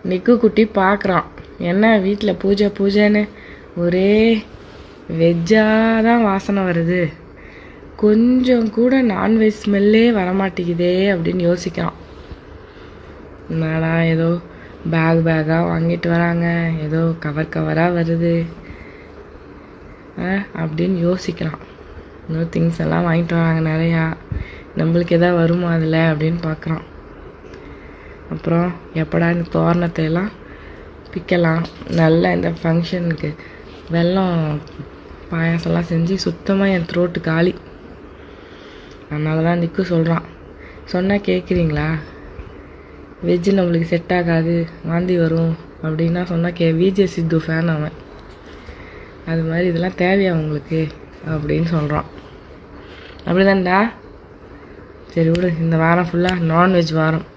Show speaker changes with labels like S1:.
S1: நிக்கு குட்டி பார்க்குறான். என்ன வீட்டில் பூஜைன்னு ஒரே வெஜ்ஜாக தான் வாசனை வருது, கொஞ்சம் கூட நான்வெஜ் ஸ்மெல்லே வரமாட்டேங்குதே அப்படின்னு யோசிக்கிறான். என்னடா ஏதோ பேக்காக வாங்கிட்டு வராங்க, ஏதோ கவராக வருது அப்படின்னு யோசிக்கிறான். இன்னும் திங்ஸ் எல்லாம் வாங்கிட்டு வராங்க நிறையா, நம்மளுக்கு எதாவது வருமா அதில் அப்படின்னு பார்க்குறான். அப்புறம் எப்படா இந்த தோரணத்தை எல்லாம் பிக்கலாம், நல்லா இந்த ஃபங்க்ஷனுக்கு வெல்லம் பாயாசம்லாம் செஞ்சு சுத்தமாக என் த்ரோட்டு காலி. அதனால தான் நிக்கு சொல்கிறான், சொன்னால் கேட்குறீங்களா, வெஜ்ஜு நம்மளுக்கு செட் ஆகாது, வாந்தி வரும் அப்படின்னா சொன்னால் விஜய் சித்து ஃபேன் அவன். அது மாதிரி இதெல்லாம் தேவையா உங்களுக்கு அப்படின்னு சொல்கிறான். அப்படி தான்டா. சரி விடு, இந்த வாரம் ஃபுல்லாக நான்வெஜ் வாரம்.